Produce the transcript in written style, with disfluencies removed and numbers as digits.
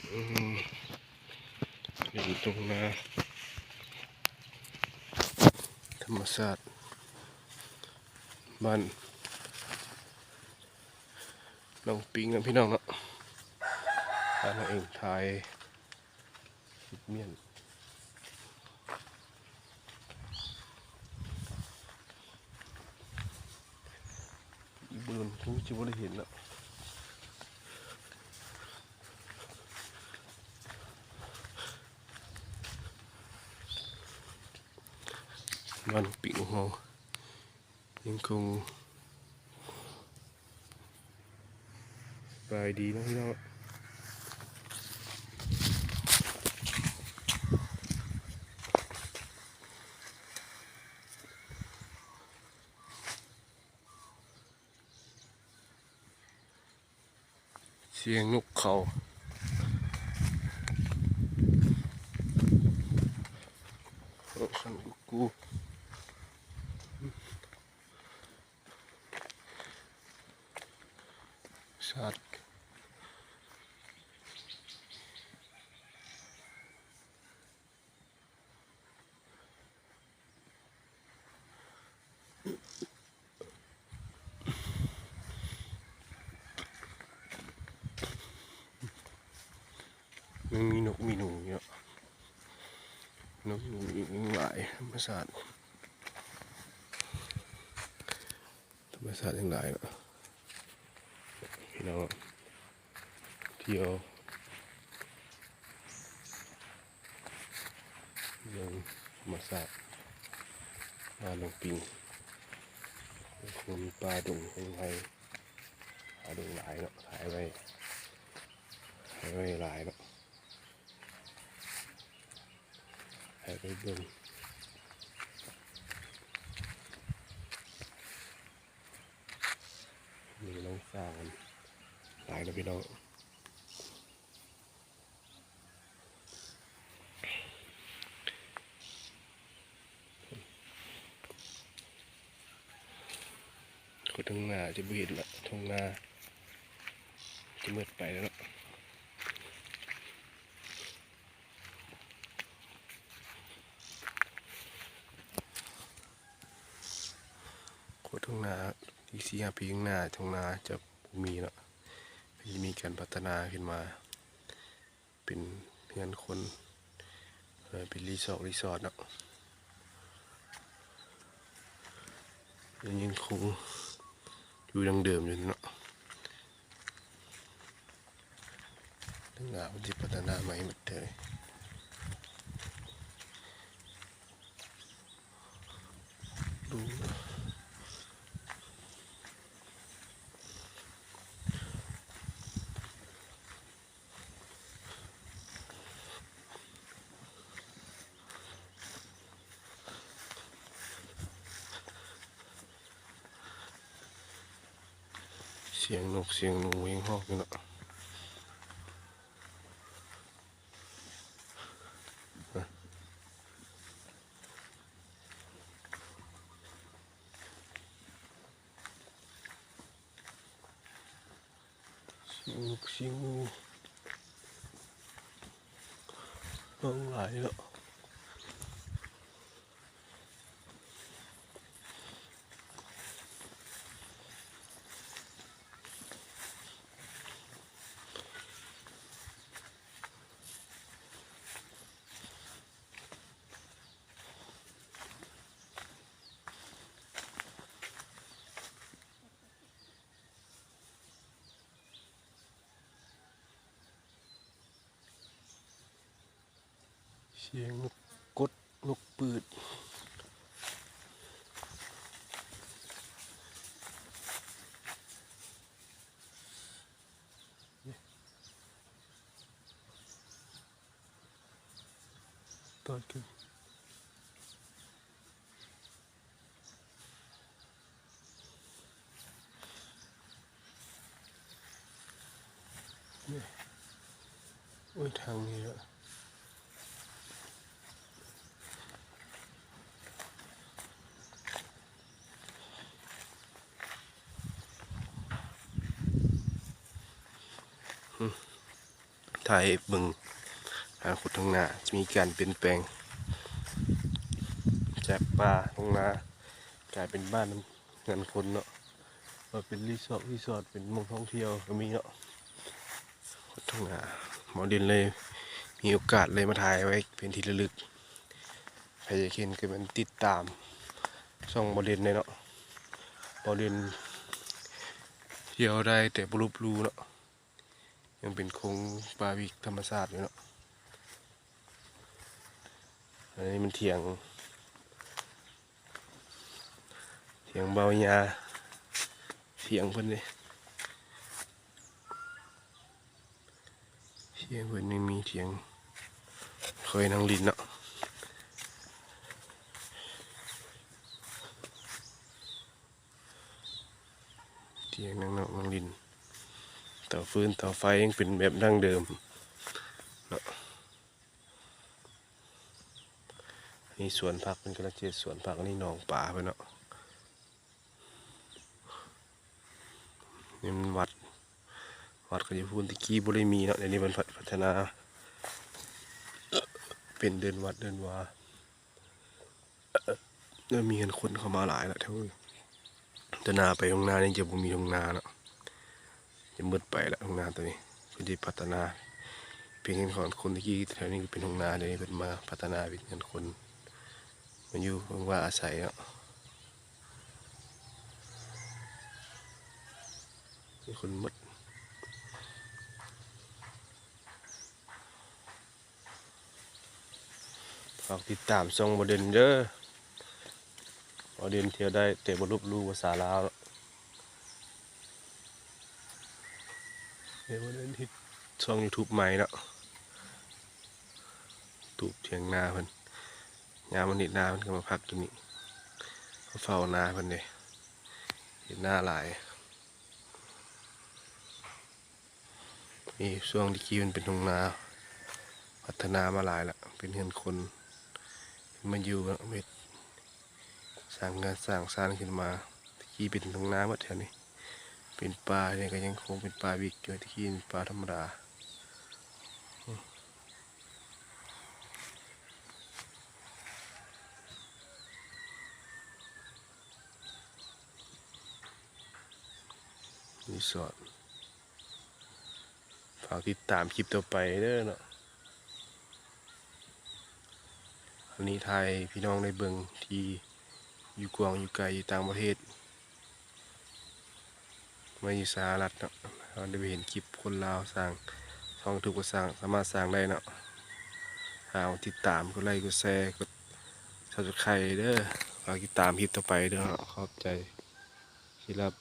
อยู่ตรงนาธรรมศาสตร์บ้านน้องปิงนะพี่น้องเนาะบ้านเราเองถ่ายเมียนอีเบิร์นทุกจิบได้เห็นแล้วบ้านปิงของเรายังคงสบายดีนะพี่น้องเสียงนกเขาขันกูสัตว์มันมีนกมีหนูเยอะนกหนูอีกหลายธรรมศาสตร์ยังหลายเนาะพี่น้องเที่ยวยังธรรมศาสตร์มาลงปิงคงมีปลาดุงคงไทยปลาดุงหลายเนาะหายไปหลายเนาะหายไปเบิ่งมีน้องสาวหลายนะพี่น้องคนทั้งนาจะเบียดละทงนาจะมืดไปแล้วเนาะคนทั้งนาที่4-5 ปีข้างหน้าทงนาจะมีเนาะจะมีการพัฒนาขึ้นมาเป็นเพื่อนคนเป็นรีสอร์ทเนาะยังคงอยู่ดังเดิมอยู่เนาะทางนาที่พัฒนาใหม่หมดเลยดูเสียงนกเสียงหนูเองฮอกอยู่เนาะเสียงนกเสียงหนูร้องหลายแล้วเสียงนกกดนกปืดตอนกันเนี่ยโอ้ยทางนี้อะ ถ่ายเบิ่งอนาคตข้างหน้าจะมีการเปลี่ยนแปลงจากป่าตรงนากลายเป็นบ้านเงินคนเนาะว่าเป็นรีสอร์ทเป็นเมืองท่องเที่ยวก็มีเนาะข้างหน้าหมอดินเลยมีโอกาสเลยมาถ่ายไว้เป็นที่ระลึกใครจะเห็นก็มันติดตามช่องหมอดินเลยเนาะหมอดินเที่ยวได้แต่บรูปรูเนาะยังเป็นคงปาวิกธรรมชาติอยู่เนาะอันนี้มันเถียงเบาหญ้าเถียงเพิ่นเลยเถียงเพิ่นยังมีเถียงเคยนั่งลินเนาะเถียงนั่งลินเตาฟืนเตาไฟยังเป็นแบบดั้งเดิมเนาะนี่สวนผักเป็นกระเจี๊ยบสวนผักนี่หนองป่าไปเนาะนี่มันวัดก็จะพูดตะกี้บ่ได้มีเนาะเดี๋ยวนี้มันพัฒนาเป็นเดินวัดเดินวาเริ่มมีเงินคนเข้ามาหลายแล้วเท่าแต่นาไปตรงนานี่จะบ่มีตรงนาเนาะจะมืดไปแล้วตรงนาตัวนี้เพิ่นสิพัฒนาเป็นเงินของคนตะกี้แถวนี้เป็นตรงนาเดี๋ยวนี้เพิ่นมาพัฒนาเป็นเงินคนมาอยู่เพิ่นว่าอาศัยเนาะมีคนหมดฝากติดตามช่องบ่เด่นเด้อบ่เด่นเที่ยวได้แต่บ่ลบหลู่ภาษาลาวเนาะเดี๋ยวบ่เด่นที่ช่อง YouTube ใหม่เนาะตูบเถียงนาเพิ่นยามมันเฮ็ดนาเพิ่นก็มาพักอยู่นี่มาเฝ้านาเพิ่นเด้เฮ็ดนาหลายนี่ช่วงที่กี้มันเป็นทุ่งนาพัฒนามาหลายละเป็นเฮือนคนมาอยู่เนาะเฮ็ดสร้างงานสร้างสร้างขึ้นมาตะกี้เป็นทุ่งนาหมดแถวนี้เป็นป่าเนี่ยก็ยังคงเป็นป่าวิกอยู่ตะกี้เป็นป่าธรรมดารีสอร์ทฝากติดตามคลิปต่อไปเด้อเนาะอันนี้ไทยพี่น้องในเบิงที่อยู่กวางอยู่ไกลอยู่ต่างประเทศมาอยู่สหรัฐเนาะเราได้ไปเห็นคลิปคนลาวสร้างช่องถูกก็สร้างสามารถสร้างได้เนาะหาติดตามกดไลค์กดแชร์กดซับสไครต์เด้อฝากติดตามคลิปต่อไปเด้อเนาะขอบใจที่รับ